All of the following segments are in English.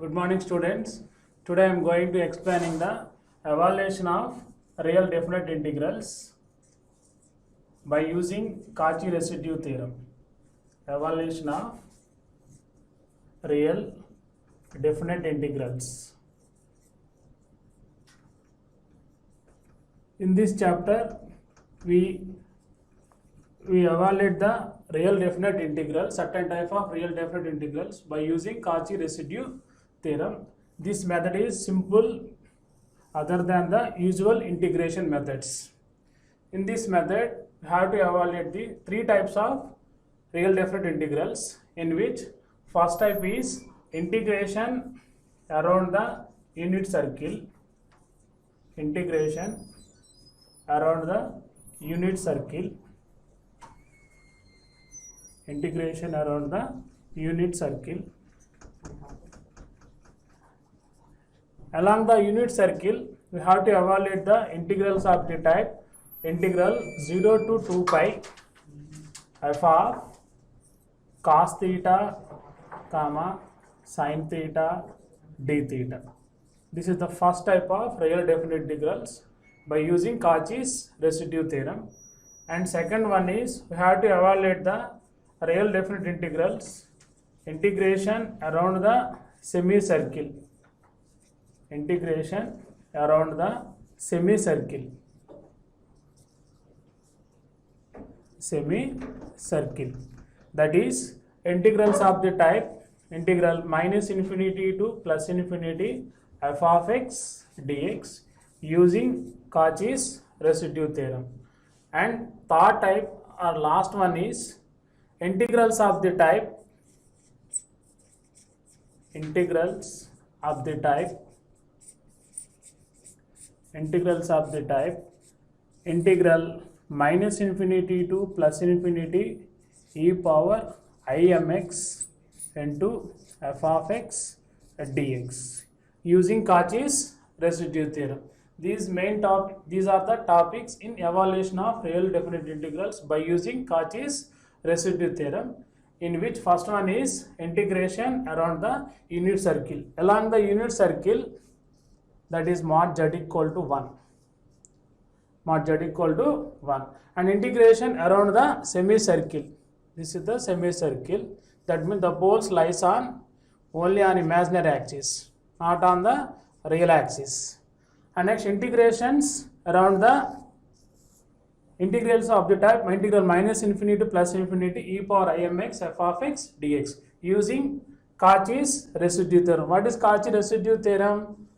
Good morning, students. Today I am going to explaining the evaluation of real definite integrals by using Cauchy residue theorem. Evaluation of real definite integrals. In this chapter, we evaluate the real definite integral, certain type of real definite integrals by using Cauchy residue theorem. This method is simple other than the usual integration methods. In this method, we have to evaluate the three types of real definite integrals, in which first type is integration around the unit circle, integration around the unit circle, integration around the unit circle. Along the unit circle, we have to evaluate the integrals of the type integral 0 to 2 pi f of cos theta, comma sin theta d theta. This is the first type of real definite integrals by using Cauchy's residue theorem. And second one is we have to evaluate the real definite integrals integration around the semicircle, integration around the semicircle, that is integrals of the type integral minus infinity to plus infinity f of x dx using Cauchy's residue theorem. And third type or last one is integrals of the type integral minus infinity to plus infinity e power imx into f of x dx using Cauchy's residue theorem. These are the topics in evaluation of real definite integrals by using Cauchy's residue theorem, in which first one is integration around the unit circle. Along the unit circle, that is mod z equal to 1. Mod z equal to 1. And integration around the semicircle. This is the semicircle. That means the poles lies on only on imaginary axis, not on the real axis. And next, integrations around the integrals of the type integral minus infinity to plus infinity e power imx f of x dx using Cauchy's residue theorem. What is Cauchy residue theorem?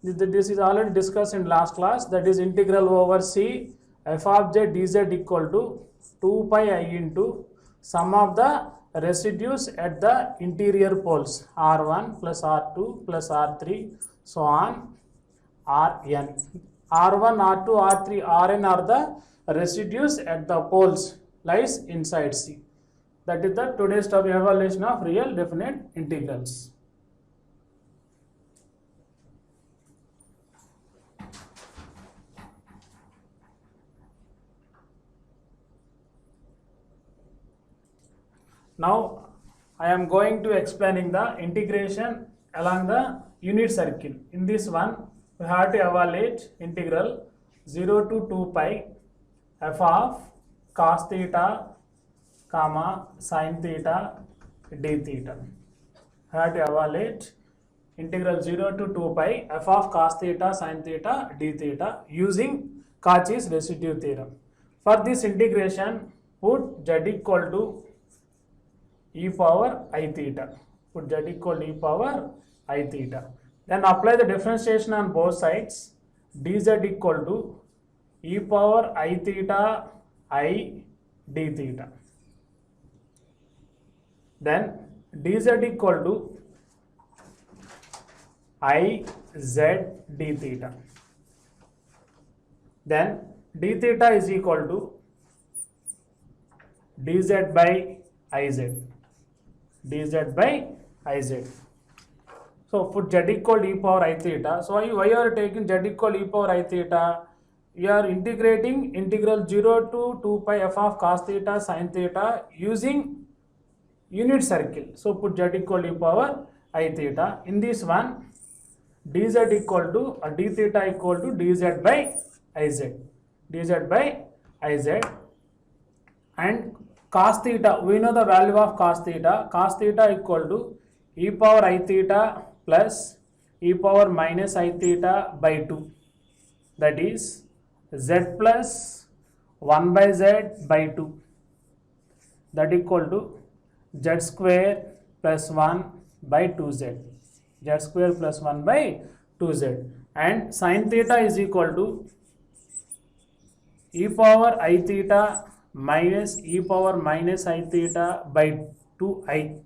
This is already discussed in last class. That is integral over c f of z dz equal to 2 pi I into sum of the residues at the interior poles r1 plus r2 plus r3 so on rn. r1, r2, r3, rn are the residues at the poles lies inside C. That is the today's topic, evaluation of real definite integrals. Now I am going to explaining the integration along the unit circle. In this one, we have to evaluate integral 0 to 2 pi f of cos theta, comma sin theta d theta. We have to evaluate integral 0 to 2 pi f of cos theta, sin theta d theta using Cauchy's residue theorem. For this integration, put z equal to e power I theta. Put z equal to e power I theta. Then apply the differentiation on both sides. Dz equal to e power I theta I d theta. Then dz equal to I z d theta. Then d theta is equal to dz by iz. dz by iz. So put z equal to e power I theta. So why you are taking z equal to e power I theta? You are integrating integral 0 to 2 pi f of cos theta sin theta using unit circle. So put z equal to e power I theta. In this one, dz equal to d theta equal to dz by iz. dz by iz. And cos theta, we know the value of cos theta. Cos theta equal to e power I theta plus e power minus I theta by 2. That is z plus 1 by z by 2. That equal to z square plus 1 by 2z. Z square plus 1 by 2z. And sin theta is equal to e power I theta minus e power minus I theta by 2i.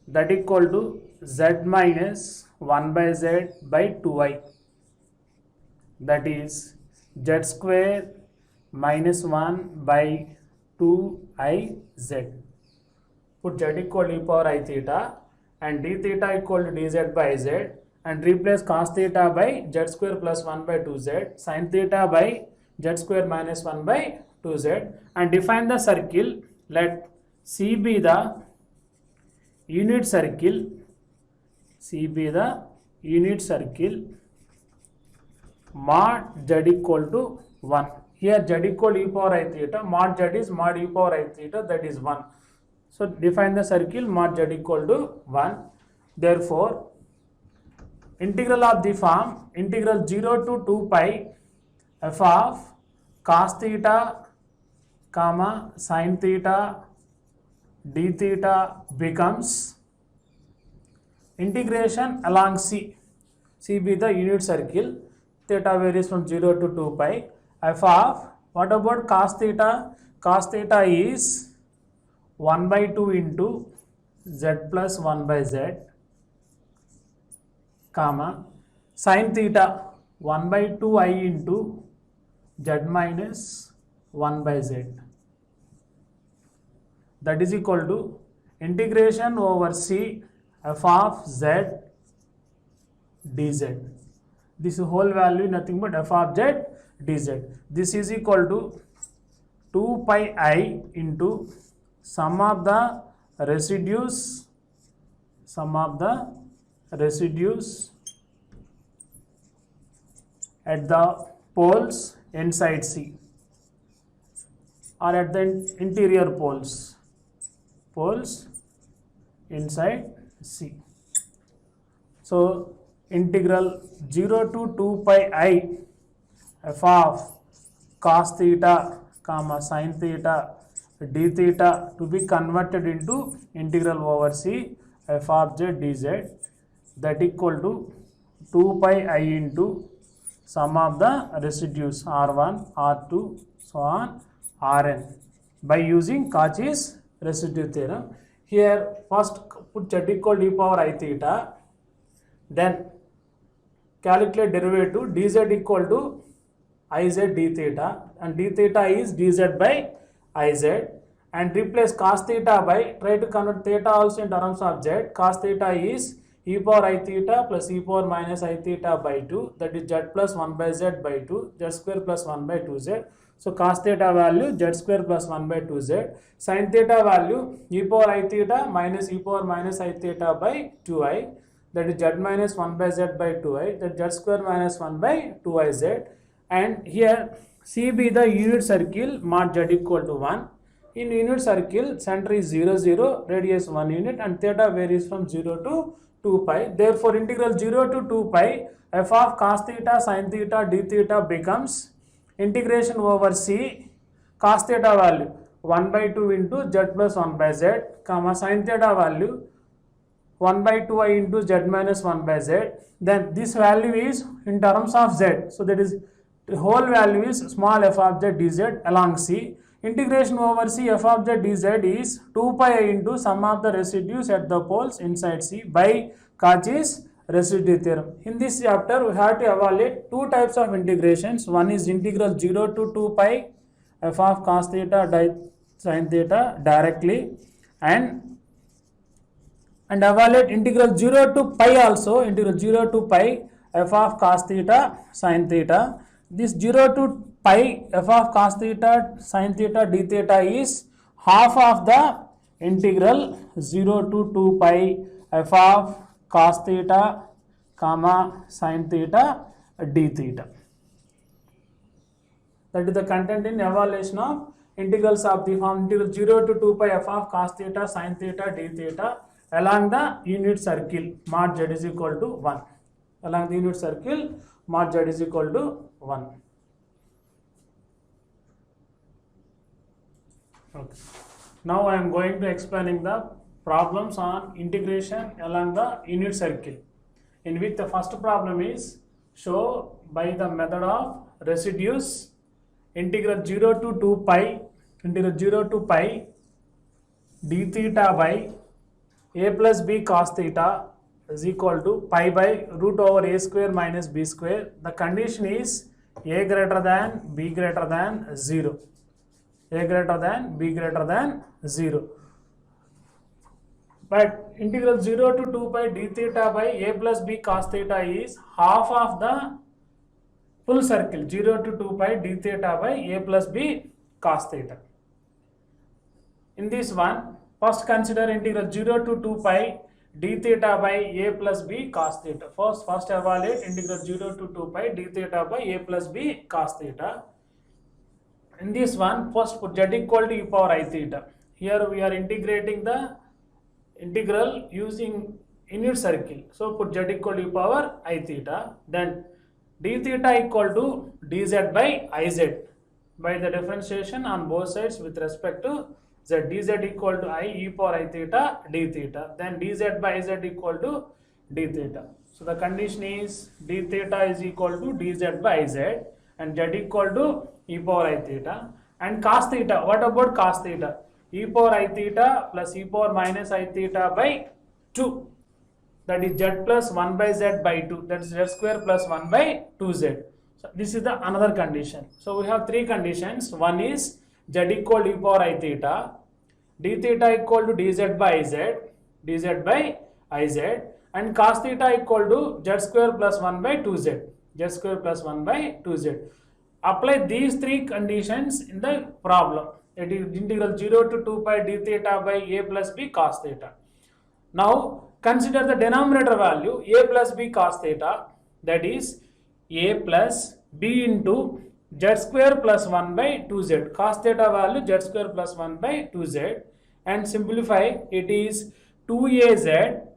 That equal to z minus 1 by z by 2i. That is z square minus 1 by 2iz. Put z equal to e power I theta and d theta equal to dz by z, and replace cos theta by z square plus 1 by 2z, sin theta by z square minus 1 by 2z, and define the circle. Let C be the unit circle. C be the unit circle mod z equal to 1. Here z equal to e power I theta, mod z is mod e power I theta, that is 1. So define the circle mod z equal to 1. Therefore, integral of the form integral 0 to 2 pi f of cos theta comma sin theta d theta becomes integration along C. C be the unit circle. Theta varies from 0 to 2 pi. F of, what about cos theta? Cos theta is 1 by 2 into z plus 1 by z, comma sin theta 1 by 2i into z minus 1 by z. That is equal to integration over C f of z dz. This whole value nothing but f of z dz. This is equal to 2 pi I into sum of the residues at the poles inside C, or at the interior poles inside C. So integral 0 to 2 pi I f of cos theta comma sin theta d theta to be converted into integral over C f of z dz, that equal to 2 pi I into sum of the residues R1, R2, so on Rn, by using Cauchy's residue theorem. Here first put z equal to e power I theta, then calculate derivative dz equal to iz d theta, and d theta is dz by iz, and replace cos theta by, try to convert theta also in terms of z. Cos theta is e power I theta plus e power minus I theta by 2, that is z plus 1 by z by 2, z square plus 1 by 2z. So cos theta value z square plus 1 by 2z, sin theta value e power I theta minus e power minus I theta by 2i, that is z minus 1 by z by 2i, that z square minus 1 by 2iz. And here C be the unit circle mod z equal to 1. In unit circle, center is 0, 0, radius 1 unit, and theta varies from 0 to 2 pi. Therefore, integral 0 to 2 pi f of cos theta sin theta d theta becomes integration over C cos theta value 1 by 2 into z plus 1 by z, comma sin theta value 1 by 2i into z minus 1 by z. Then this value is in terms of z. So that is the whole value is small f of z dz along C. Integration over C f of z dz is 2 pi I into sum of the residues at the poles inside C by Cauchy's residue theorem. In this chapter, we have to evaluate two types of integrations. One is integral 0 to 2 pi f of cos theta sin theta directly, and evaluate integral 0 to pi also, integral 0 to pi f of cos theta sin theta. This 0 to pi f of cos theta sin theta d theta is half of the integral 0 to 2 pi f of cos theta comma sin theta d theta. That is the content in evaluation of integrals of the form integral 0 to 2 pi f of cos theta sin theta d theta along the unit circle mod z is equal to 1. Along the unit circle mod z is equal to 1. Okay. Now I am going to explaining the problems on integration along the unit circle, in which the first problem is show by the method of residues integral 0 to 2 pi d theta by a plus b cos theta is equal to pi by root over a square minus b square. The condition is a greater than b greater than 0. A greater than b greater than 0. But integral 0 to 2 pi d theta by a plus b cos theta is half of the full circle 0 to 2 pi d theta by a plus b cos theta. In this one, first consider integral 0 to 2 pi d theta by a plus b cos theta. First evaluate integral 0 to 2 pi d theta by a plus b cos theta. In this one, first put z equal to e power I theta. Here we are integrating the integral using unit circle. So put z equal to e power I theta. Then d theta equal to dz by iz by the differentiation on both sides with respect to z. Dz equal to I e power I theta d theta. Then dz by z equal to d theta. So the condition is d theta is equal to dz by z and z equal to e power I theta. And cos theta, what about cos theta? E power I theta plus e power minus I theta by 2. That is z plus 1 by z by 2. That is z square plus 1 by 2z. So this is the another condition. So we have three conditions. One is z equal to e power I theta, d theta equal to dz by iz, and cos theta equal to z square plus 1 by 2z. Z square plus 1 by 2z. Apply these three conditions in the problem. It is integral 0 to 2 pi d theta by a plus b cos theta. Now consider the denominator value a plus b cos theta, that is a plus b into z square plus 1 by 2z. Cos theta value z square plus 1 by 2z, and simplify it is 2az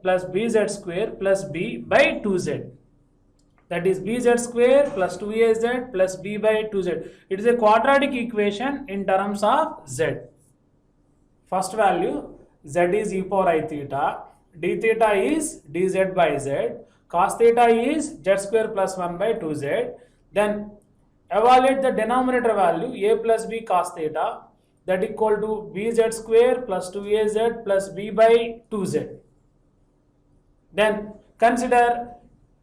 plus bz square plus b by 2z. That is bz square plus 2az plus b by 2z. It is a quadratic equation in terms of z. First value z is e power I theta, d theta is dz by z, cos theta is z square plus 1 by 2z. Then evaluate the denominator value a plus b cos theta, that equal to bz square plus 2az plus b by 2z. Then consider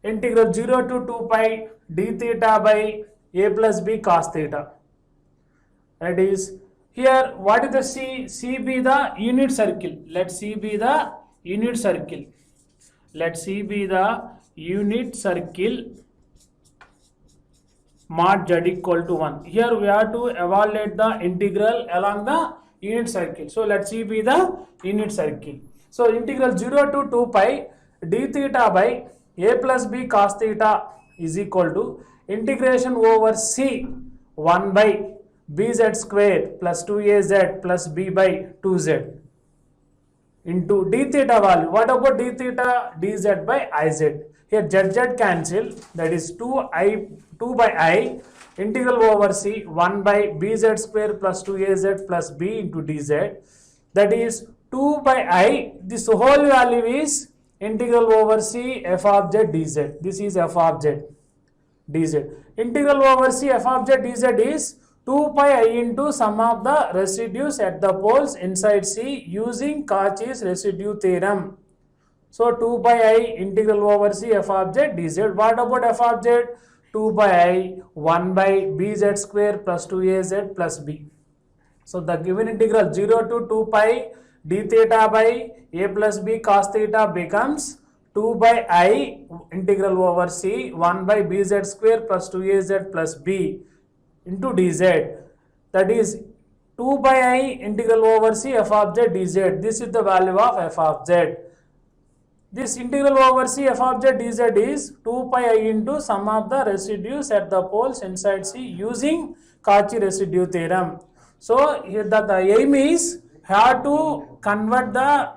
integral 0 to 2 pi d theta by a plus b cos theta. That is, here what is the c? C be the unit circle. Let c be the unit circle. Let c be the unit circle mod z equal to 1. Here we have to evaluate the integral along the unit circle. So let c be the unit circle. So integral 0 to 2 pi d theta by a plus b cos theta is equal to integration over c 1 by bz square plus 2az plus b by 2z into d theta value. What about d theta? dz by iz. Here z cancel, that is 2 by I integral over c 1 by bz square plus 2az plus b into dz. That is 2 by I. This whole value is integral over c f of z dz. This is f of z dz. Integral over c f of z dz is 2 pi I into sum of the residues at the poles inside c using Cauchy's residue theorem. So 2 pi I integral over c f of z dz. What about f of z? 2 by I 1 by bz square plus 2az plus b. So the given integral 0 to 2 pi d theta by a plus b cos theta becomes 2 by I integral over c 1 by bz square plus 2az plus b into dz. That is 2 by I integral over c f of z dz. This is the value of f of z. This integral over C f of z dz is 2 pi I into sum of the residues at the poles inside C using Cauchy residue theorem. So here the aim is have to convert the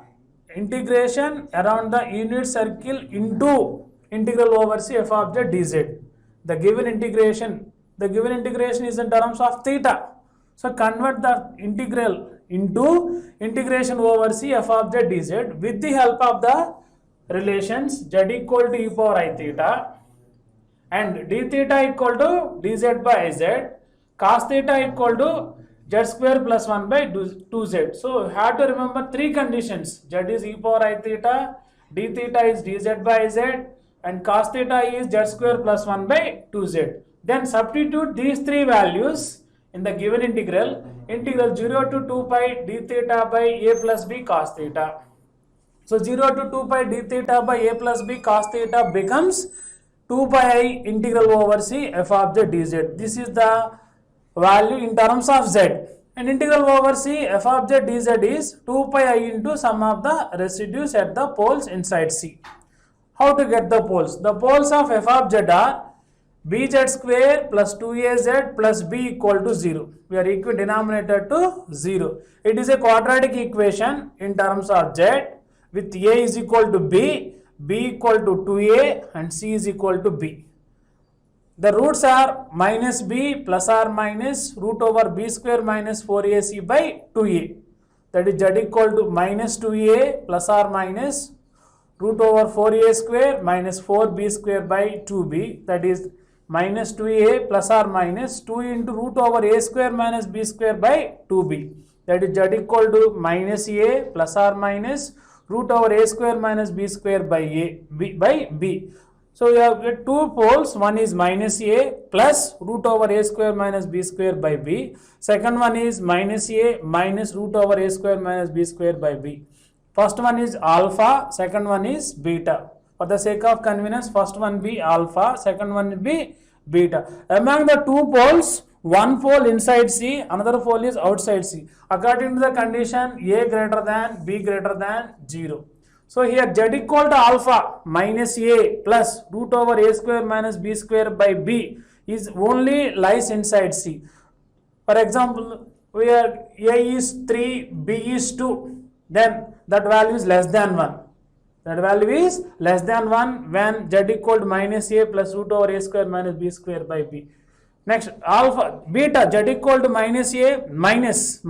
integration around the unit circle into integral over C f of z dz. The given integration is in terms of theta. So convert the integral into integration over C f of z dz with the help of the relations z equal to e power I theta and d theta equal to dz by z, cos theta equal to z square plus 1 by 2z. So have to remember three conditions: z is e power I theta, d theta is dz by z, and cos theta is z square plus 1 by 2z. Then substitute these three values in the given integral 0 to 2 pi d theta by a plus b cos theta. So 0 to 2 pi d theta by a plus b cos theta becomes 2 pi I integral over C f of z dz. This is the value in terms of z, and integral over C f of z dz is 2 pi I into sum of the residues at the poles inside C. How to get the poles? The poles of f of z are bz square plus 2az plus b equal to 0. We are equal denominator to 0. It is a quadratic equation in terms of z with a is equal to b, b equal to 2a and c is equal to b. The roots are minus b plus or minus root over b square minus 4ac by 2a. That is z equal to minus 2a plus or minus root over 4a square minus 4b square by 2b. That is minus 2a plus or minus 2 into root over a square minus b square by 2b. That is z equal to minus a plus or minus root over a square minus b square by b. So you have two poles, one is minus a plus root over a square minus b square by b. Second one is minus a minus root over a square minus b square by b. First one is alpha, second one is beta. For the sake of convenience, first one be alpha, second one be beta. Among the two poles, one pole inside C, another pole is outside C. According to the condition A greater than B greater than 0. So here z equal to alpha minus a plus root over a square minus b square by b is only lies inside C. For example, where a is 3, b is 2, then that value is less than 1. That value is less than 1 when z equal to minus a plus root over a square minus b square by b. Next, alpha, beta, z equal to minus a minus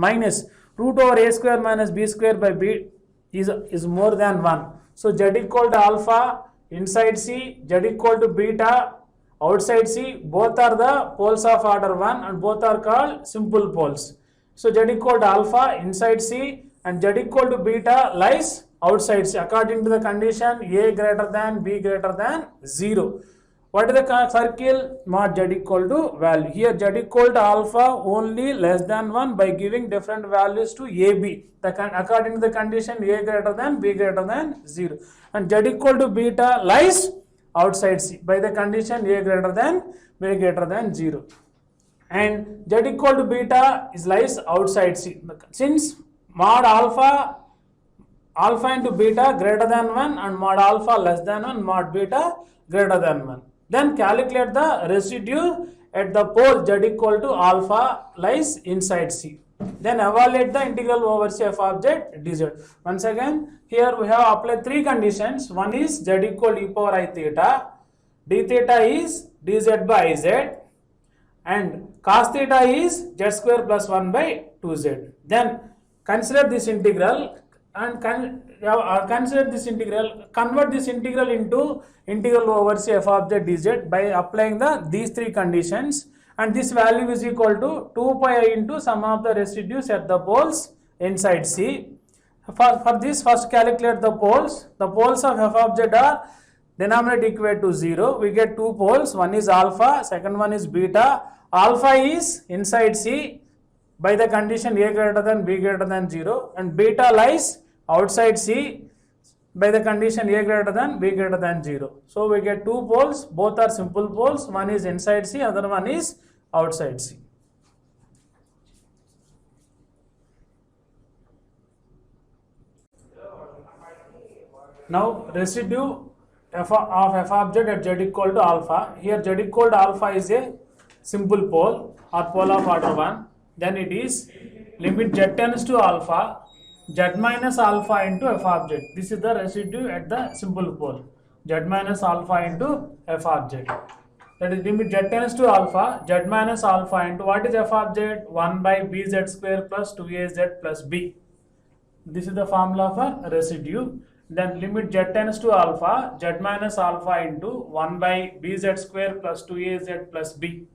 root over a square minus b square by b is more than 1. So z equal to alpha inside C, z equal to beta outside C, both are the poles of order 1 and both are called simple poles. So z equal to alpha inside C and z equal to beta lies outside C according to the condition A greater than B greater than 0. What is the circle? Mod z equal to value. Here z equal to alpha only less than 1 by giving different values to AB. According to the condition A greater than B greater than 0. And z equal to beta lies outside C by the condition A greater than B greater than 0. And z equal to beta is lies outside C. Since mod alpha into beta greater than 1 and mod alpha less than 1, mod beta greater than 1. Then calculate the residue at the pole z equal to alpha lies inside C. Then evaluate the integral over C f of z dz. Once again, here we have applied three conditions. One is z equal to e power I theta, d theta is dz by z, and cos theta is z square plus 1 by 2z. Then consider this integral and convert this integral into integral over C f of z dz by applying these three conditions, and this value is equal to 2 pi I into sum of the residues at the poles inside C. For this, first calculate the poles. The poles of f of z are denominator equate to 0. We get two poles, one is alpha, second one is beta. Alpha is inside C by the condition A greater than B greater than 0, and beta lies outside C by the condition A greater than B greater than 0. So we get two poles, both are simple poles, one is inside C, other one is outside C. Now residue of f of z at z equal to alpha. Here z equal to alpha is a simple pole or pole of order 1. Then it is limit z tends to alpha, z minus alpha into f of z. This is the residue at the simple pole. Z minus alpha into f of z. That is limit z tends to alpha, z minus alpha into what is f of z? 1 by bz square plus 2az plus b. This is the formula for residue. Then limit z tends to alpha, z minus alpha into 1 by bz square plus 2az plus b.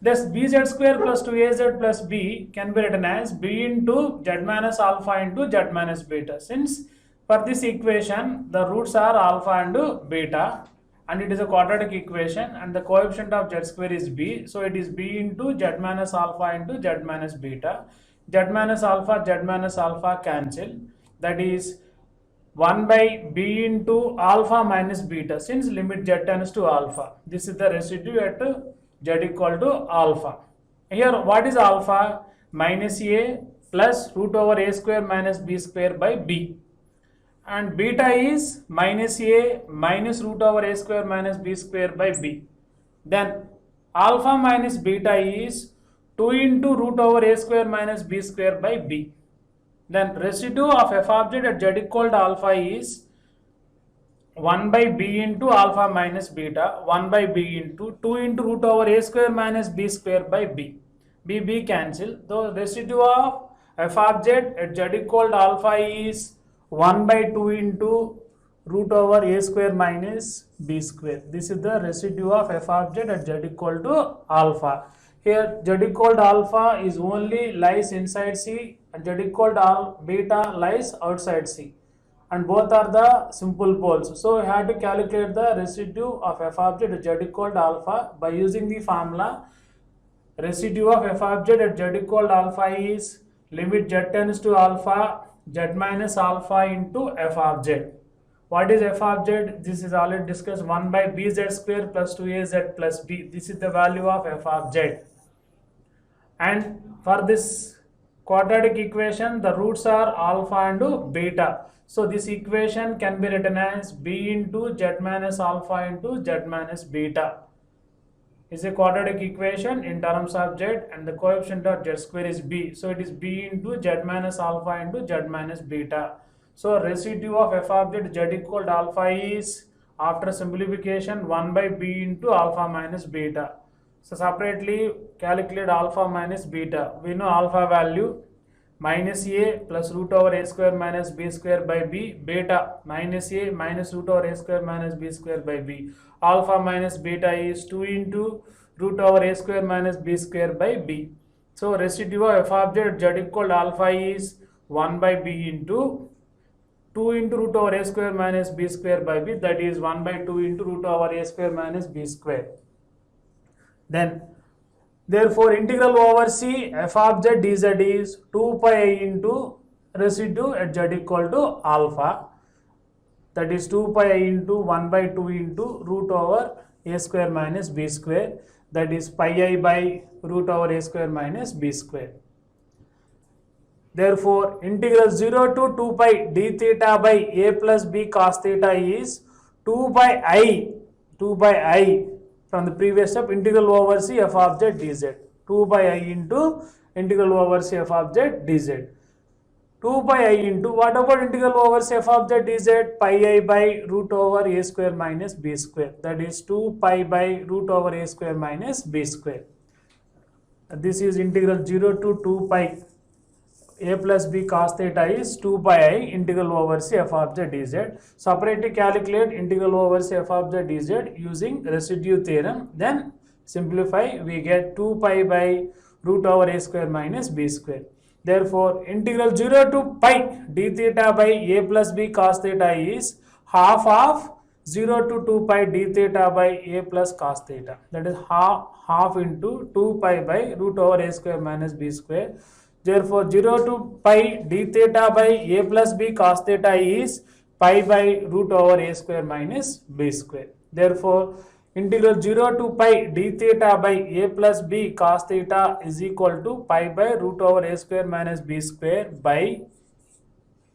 Thus bz square plus 2az plus b can be written as b into z minus alpha into z minus beta. Since for this equation the roots are alpha and beta, and it is a quadratic equation and the coefficient of z square is b, so it is b into z minus alpha into z minus beta. Z minus alpha cancel, that is 1 by b into alpha minus beta, since limit z tends to alpha. This is the residue at z equal to alpha. Here what is alpha? Minus a plus root over a square minus b square by b. And beta is minus a minus root over a square minus b square by b. Then alpha minus beta is 2 into root over a square minus b square by b. Then residue of f of z at z equal to alpha is 1 by b into alpha minus beta, 1 by b into 2 into root over a square minus b square by b. b cancel. The residue of f of z at z equal to alpha is 1 by 2 into root over a square minus b square. This is the residue of f of z at z equal to alpha. Here z equal to alpha is only lies inside C and z equal to beta lies outside C, and both are the simple poles. So we have to calculate the residue of f of z at z equal to alpha by using the formula. Residue of f of z at z equal to alpha is limit z tends to alpha, z minus alpha into f of z. What is f of z? This is already discussed. 1 by bz square plus 2az plus b. This is the value of f of z. And for this quadratic equation, the roots are alpha and beta. So this equation can be written as b into z minus alpha into z minus beta. Is a quadratic equation in terms of z, and the coefficient of z square is b. So it is b into z minus alpha into z minus beta. So residue of f of z equal to alpha is, after simplification, 1 by b into alpha minus beta. So separately calculate alpha minus beta. We know alpha value minus a plus root over a square minus b square by b, beta minus a minus root over a square minus b square by b. Alpha minus beta is 2 into root over a square minus b square by b. So residue of f of z equal to alpha is 1 by b into 2 into root over a square minus b square by b, that is 1 by 2 into root over a square minus b square. Then therefore integral over c f of z dz is 2 pi I into residue at z equal to alpha, that is 2 pi I into 1 by 2 into root over a square minus b square, that is pi I by root over a square minus b square. Therefore integral 0 to 2 pi d theta by a plus b cos theta is 2 by I from the previous step, integral over c f of z dz. 2 by I into integral over c f of z dz. 2 by I into, what about integral over c f of z dz? Pi I by root over a square minus b square, that is 2 pi by root over a square minus b square. This is integral 0 to 2 pi a plus b cos theta is 2 pi I integral over c f of z dz. Separately calculate integral over c f of z dz using residue theorem. Then simplify, we get 2 pi by root over a square minus b square. Therefore integral 0 to pi d theta by a plus b cos theta is half of 0 to 2 pi d theta by a plus cos theta, that is half into 2 pi by root over a square minus b square. Therefore 0 to pi d theta by a plus b cos theta is pi by root over a square minus b square. Therefore integral 0 to pi d theta by a plus b cos theta is equal to pi by root over a square minus b square by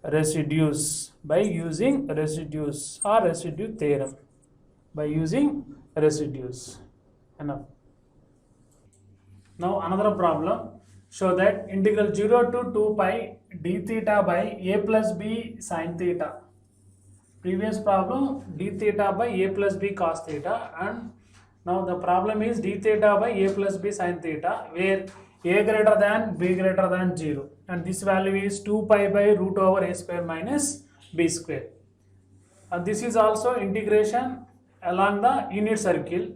residues by using residues or residue theorem by using residues. Enough. Now another problem, show that integral 0 to 2 pi d theta by a plus b sin theta. Previous problem d theta by a plus b cos theta, and now the problem is d theta by a plus b sin theta, where a greater than b greater than 0, and this value is 2 pi by root over a square minus b square. And this is also integration along the unit circle.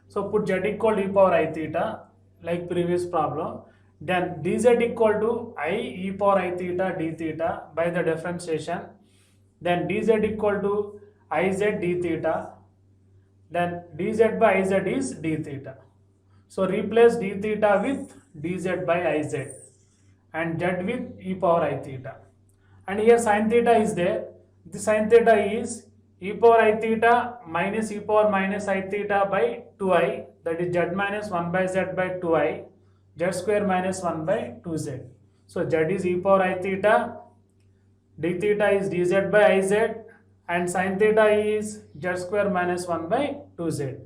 So put z equal to e power I theta like previous problem. Then dz equal to I e power I theta d theta by the differentiation. Then dz equal to iz d theta. Then dz by iz is d theta. So replace d theta with dz by iz and z with e power I theta. And here sin theta is there. The sin theta is e power I theta minus e power minus I theta by 2i, that is z minus 1 by z by 2i, z square minus 1 by 2z. So z is e power I theta, d theta is dz by iz, and sin theta is z square minus 1 by 2z.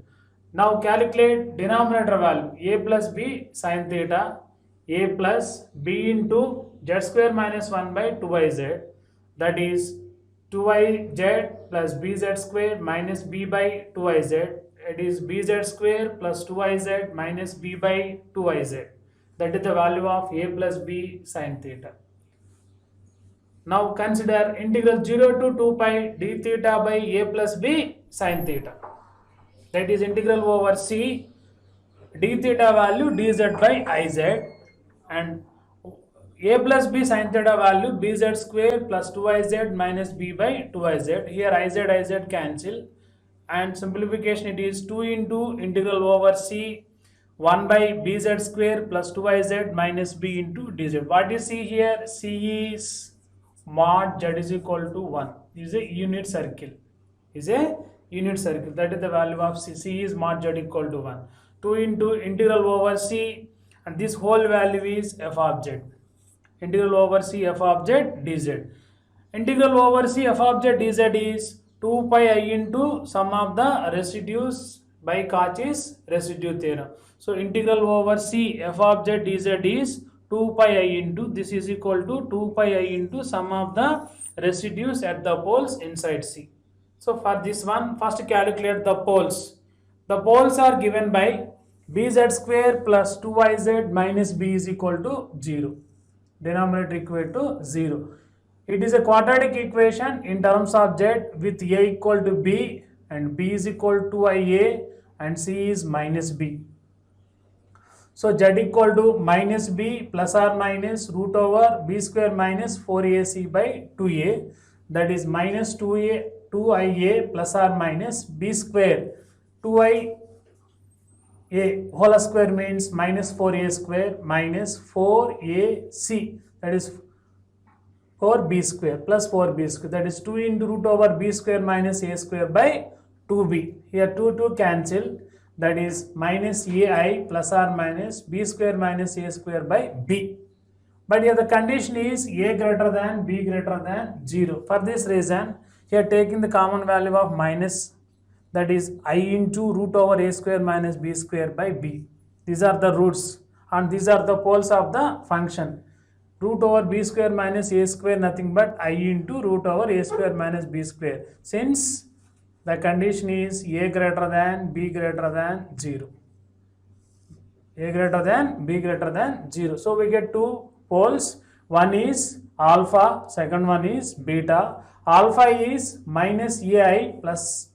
Now calculate denominator value a plus b sin theta, a plus b into z square minus 1 by 2iz, that is 2iz plus bz square minus b by 2iz, it is bz square plus 2iz minus b by 2iz, that is the value of a plus b sin theta. Now consider integral 0 to 2 pi d theta by a plus b sin theta, that is integral over c d theta value dz by iz, and a plus b sin theta value bz square plus 2iz minus b by 2iz. Here iz cancel, and simplification it is 2 into integral over c 1 by bz square plus 2iz minus b into dz. What is c here? C is mod z is equal to 1, is a unit circle, is a unit circle, that is the value of c. C is mod z equal to 1. 2 into integral over c, and this whole value is f of z. Integral over c f of z dz. Integral over c f of z dz is 2 pi I into sum of the residues by Cauchy's residue theorem. So integral over c f of z dz is 2 pi I into, this is equal to 2 pi I into sum of the residues at the poles inside C. So for this one, first calculate the poles. The poles are given by bz square plus 2iz minus b is equal to 0. Denominator equal to 0. It is a quadratic equation in terms of z with a equal to b and b is equal to ia and c is minus b. So z equal to minus b plus or minus root over b square minus 4ac by 2a, that is minus 2ia plus or minus b square 2ia whole square means minus 4a square minus 4ac, that is 4b square plus 4b square, that is 2 into root over b square minus a square by 2b. Here 2 cancel, that is minus ai plus or minus b square minus a square by b. But here the condition is a greater than b greater than 0. For this reason, here taking the common value of minus, that is I into root over a square minus b square by b. These are the roots and these are the poles of the function. Root over b square minus a square nothing but I into root over a square minus b square. Since the condition is a greater than b greater than 0. A greater than b greater than 0. So we get two poles. One is alpha, second one is beta. Alpha is minus ai plus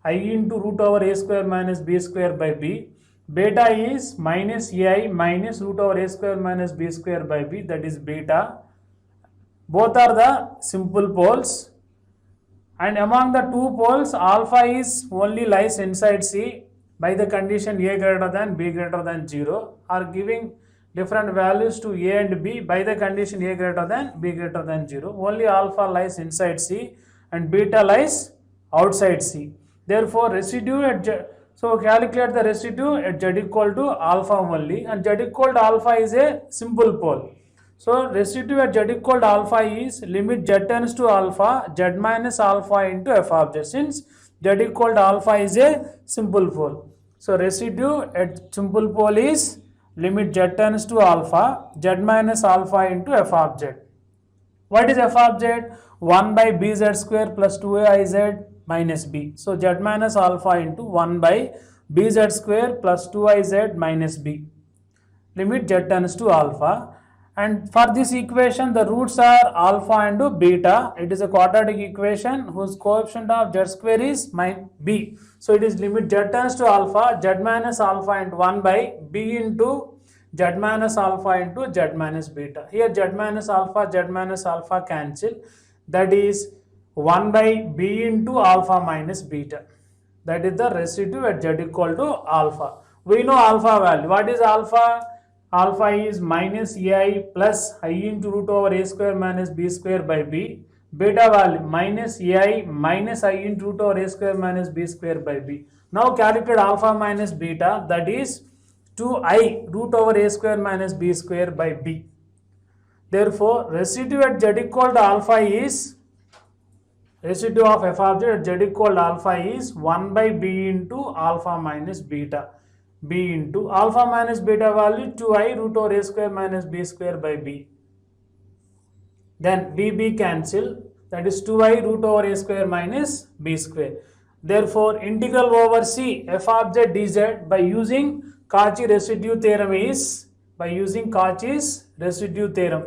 I into root over a square minus b square by b. Beta is minus ai minus root over a square minus b square by b, that is beta. Both are the simple poles, and among the two poles alpha is only lies inside C by the condition a greater than b greater than 0, are giving different values to a and b by the condition a greater than b greater than 0. Only alpha lies inside C and beta lies outside C. Therefore residue at z, so calculate the residue at z equal to alpha only, and z equal to alpha is a simple pole. So residue at z equal to alpha is limit z tends to alpha z minus alpha into f of z, since z equal to alpha is a simple pole. So residue at simple pole is limit z tends to alpha z minus alpha into f of z. What is f of z? 1 by bz square plus 2iz minus b. So z minus alpha into 1 by bz square plus 2iz minus b. Limit z tends to alpha. And for this equation, the roots are alpha and beta. It is a quadratic equation whose coefficient of z square is b. So it is limit z tends to alpha z minus alpha into 1 by b into z minus alpha into z minus beta. Here z minus alpha cancel. That is 1 by b into alpha minus beta. That is the residue at z equal to alpha. We know alpha value. What is alpha? Alpha is minus ai plus I into root over a square minus b square by b. Beta value minus ai minus I into root over a square minus b square by b. Now calculate alpha minus beta, that is 2i root over a square minus b square by b. Therefore residue at z equal to alpha is, residue of f of z at z equal to alpha is 1 by b into alpha minus beta. B into alpha minus beta value 2i root over a square minus b square by b. Then b cancel, that is 2i root over a square minus b square. Therefore integral over c f of z dz by using Cauchy residue theorem is, by using Cauchy's residue theorem,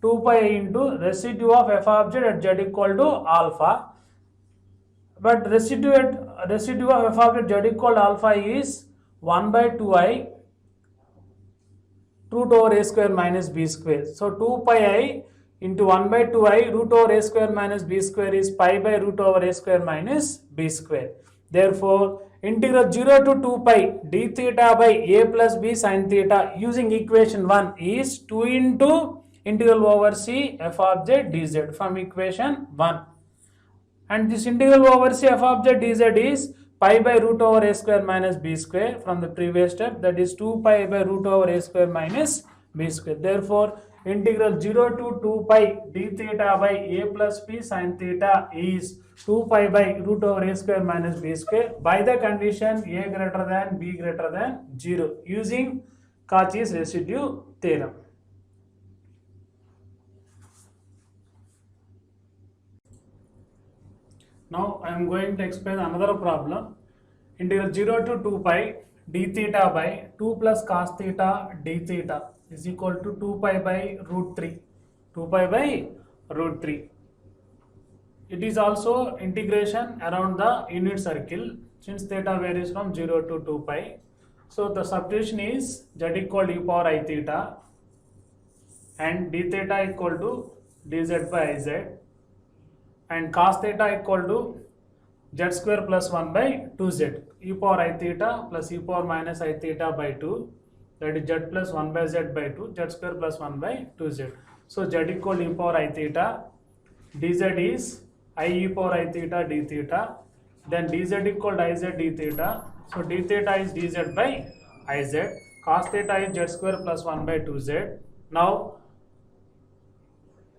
2 pi into residue of f of z at z equal to alpha. But residue of f of z equal to alpha is 1 by 2i root over a square minus b square. So 2 pi I into 1 by 2i root over a square minus b square is pi by root over a square minus b square. Therefore integral 0 to 2 pi d theta by a plus b sin theta using equation 1 is 2 into integral over c f of z dz from equation 1. And this integral over c f of z dz is pi by root over a square minus b square from the previous step, that is 2 pi by root over a square minus b square. Therefore integral 0 to 2 pi d theta by a plus b sin theta is 2 pi by root over a square minus b square by the condition a greater than b greater than 0 using Cauchy's residue theorem. Now I am going to explain another problem. Integral 0 to 2 pi d theta by 2 plus cos theta d theta is equal to 2 pi by root 3. 2 pi by root 3. It is also integration around the unit circle since theta varies from 0 to 2 pi. So the substitution is z equal to e power I theta and d theta equal to dz by iz, and cos theta equal to z square plus 1 by 2z, e power I theta plus e power minus I theta by 2, that is z plus 1 by z by 2, z square plus 1 by 2z. So z equal to e power I theta, dz is I e power I theta d theta, then dz equal to iz d theta, so d theta is dz by iz, cos theta is z square plus 1 by 2z. Now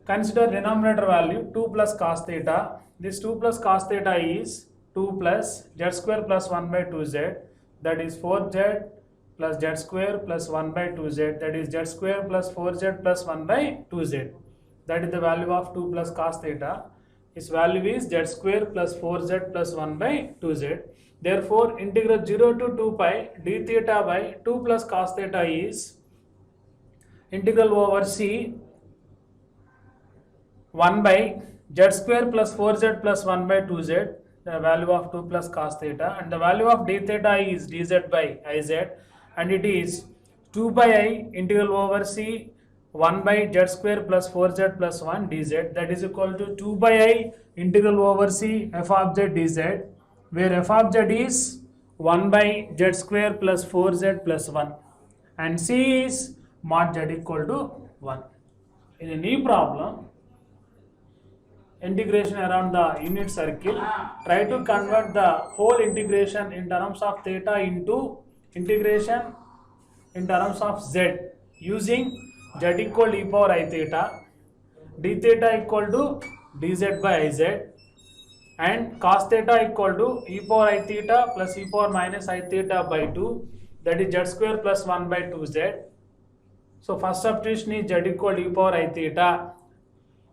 consider denominator value 2 plus cos theta. This 2 plus cos theta is 2 plus z square plus 1 by 2z, that is 4z plus z square plus 1 by 2z, that is z square plus 4z plus 1 by 2z. That is the value of 2 plus cos theta. Its value is z square plus 4z plus 1 by 2z. Therefore integral 0 to 2 pi d theta by 2 plus cos theta is integral over c 1 by z square plus 4z plus 1 by 2z, the value of 2 plus cos theta, and the value of d theta is dz by iz, and it is 2 by I integral over c 1 by z square plus 4z plus 1 dz, that is equal to 2 by I integral over c f of z dz, where f of z is 1 by z square plus 4z plus 1 and c is mod z equal to 1. In a new problem, integration around the unit circle, try to convert the whole integration in terms of theta into integration in terms of z using z equal to e power I theta, d theta equal to dz by iz, and cos theta equal to e power I theta plus e power minus I theta by 2, that is z square plus 1 by 2z. So first substitution is z equal to e power I theta,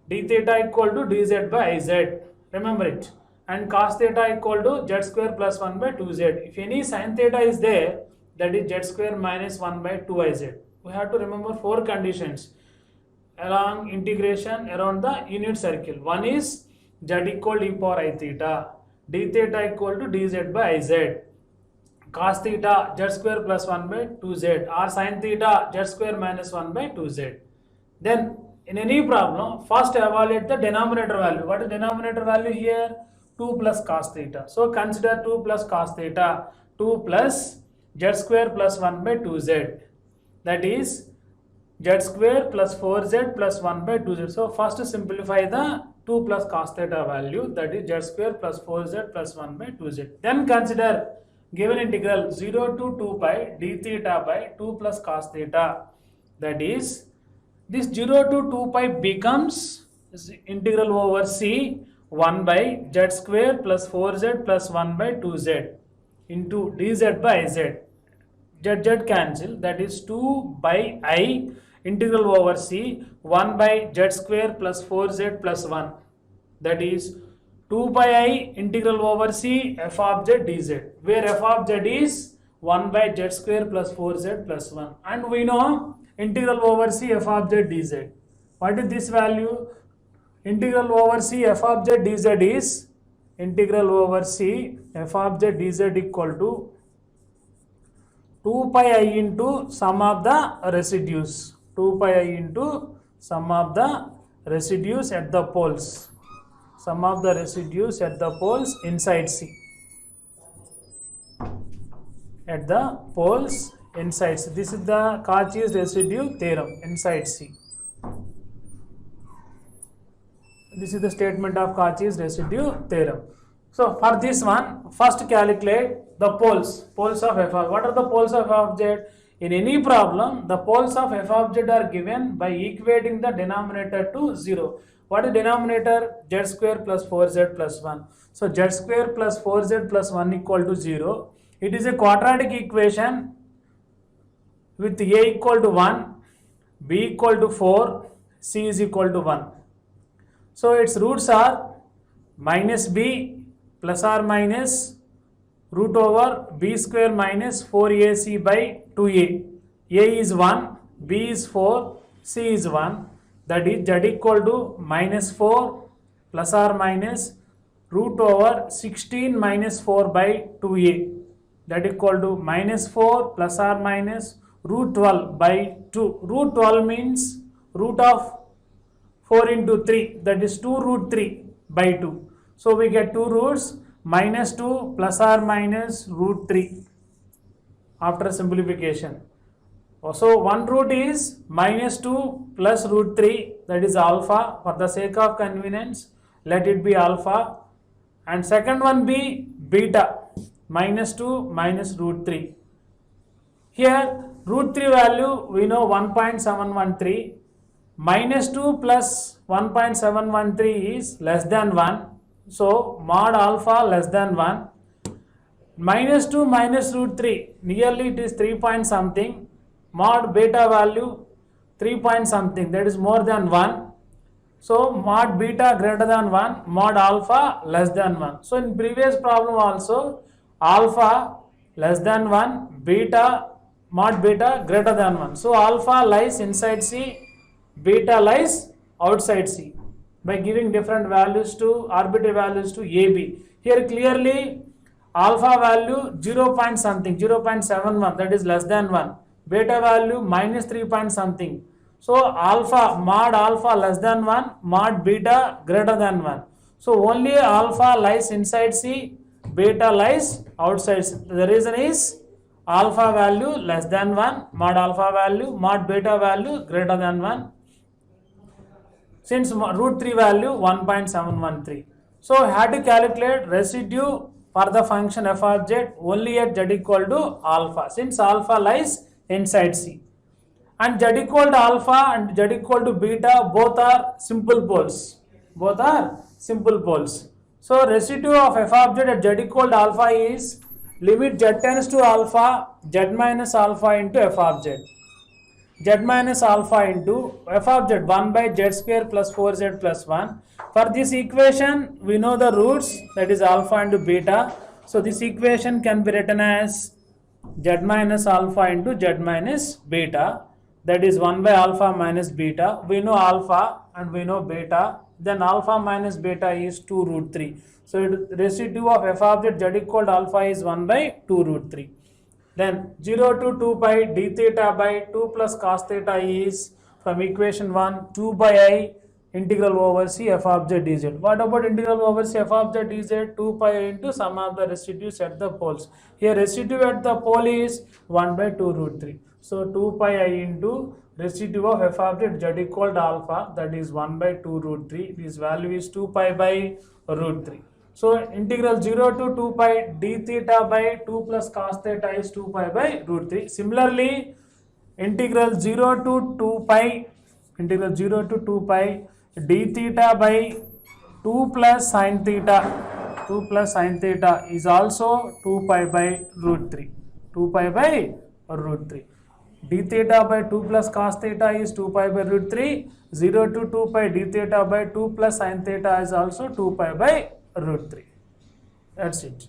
d theta equal to dz by iz, remember it, and cos theta equal to z square plus 1 by 2z. If any sin theta is there, that is z square minus 1 by 2iz. We have to remember 4 conditions along integration around the unit circle. One is z equal to e power I theta, d theta equal to dz by iz, cos theta z square plus 1 by 2z, or sin theta z square minus 1 by 2z. Then in any problem, first evaluate the denominator value. What is denominator value here? 2 plus cos theta. So consider 2 plus cos theta, 2 plus z square plus 1 by 2z, that is z square plus 4z plus 1 by 2z. So first simplify the 2 plus cos theta value, that is z square plus 4z plus 1 by 2z. Then consider given integral 0 to 2 pi d theta by 2 plus cos theta, that is this 0 to 2 pi becomes integral over c 1 by z square plus 4z plus 1 by 2z into dz by z. Z cancel, that is 2 by I integral over c 1 by z square plus 4z plus 1, that is 2 by I integral over c f of z dz, where f of z is 1 by z square plus 4z plus 1, and we know integral over c f of z dz. What is this value? Integral over c f of z dz is integral over c f of z dz equal to 2 pi I into sum of the residues, 2 pi I into sum of the residues at the poles, sum of the residues at the poles inside C, at the poles inside C. This is the Cauchy's residue theorem inside C. This is the statement of Cauchy's residue theorem. So for this one, first calculate the poles of f of. What are the poles of f of z? In any problem, the poles of f of z are given by equating the denominator to 0. What is denominator? Z square plus 4z plus 1. So z square plus 4z plus 1 equal to 0. It is a quadratic equation with a equal to 1, b equal to 4, c is equal to 1. So its roots are minus b plus or minus root over b square minus 4ac by 2a. A is 1, b is 4, c is 1. That is z equal to minus 4 plus or minus root over 16 minus 4 by 2a. That equal to minus 4 plus or minus root 12 by 2. Root 12 means root of 4 into 3, that is 2 root 3 by 2. So we get two roots, minus 2 plus or minus root 3 after simplification. So one root is minus 2 plus root 3, that is alpha. For the sake of convenience, let it be alpha. And second one be beta, minus 2 minus root 3. Here root 3 value we know 1.713. Minus 2 plus 1.713 is less than 1. So mod alpha less than 1. Minus 2 minus root 3, nearly it is 3 point something. Mod beta value 3 point something, that is more than 1. So mod beta greater than 1, mod alpha less than 1. So in previous problem also, alpha less than 1, beta, mod beta greater than 1. So alpha lies inside C, beta lies outside C by giving different values to arbitrary values to AB. Here clearly alpha value 0 point something, 0.71, that is less than 1. Beta value minus 3 point something. So alpha, mod alpha less than 1, mod beta greater than 1. So only alpha lies inside C, beta lies outside C. The reason is alpha value less than 1, mod alpha value, mod beta value greater than 1. Since root 3 value 1.713. So I had to calculate residue for the function f of z only at z equal to alpha, since alpha lies inside C. and z equal to alpha and z equal to beta, both are simple poles. Both are simple poles. So residue of f of z at z equal to alpha is limit z tends to alpha, z minus alpha into f of z. Z minus alpha into f of z 1 by z square plus 4z plus 1. For this equation, we know the roots, that is alpha into beta. So this equation can be written as z minus alpha into z minus beta, that is 1 by alpha minus beta. We know alpha and we know beta, then alpha minus beta is 2 root 3. So residue of f of z equal to alpha is 1 by 2 root 3. Then 0 to 2 pi d theta by 2 plus cos theta is, from equation 1, 2 by I integral over c f of z dz. What about integral over c f of z dz? 2 pi into sum of the residues at the poles. Here residue at the pole is 1 by 2 root 3. So 2 pi I into residue of f of z equal to alpha, that is 1 by 2 root 3. This value is 2 pi by root 3. So integral 0 to 2 pi d theta by 2 plus cos theta is 2 pi by root 3. Similarly, integral 0 to 2 pi d theta by 2 plus sin theta is also 2 pi by root 3. 2 pi by root 3. D theta by 2 plus cos theta is 2 pi by root 3. 0 to 2 pi d theta by 2 plus sin theta is also 2 pi by root 3. That's it.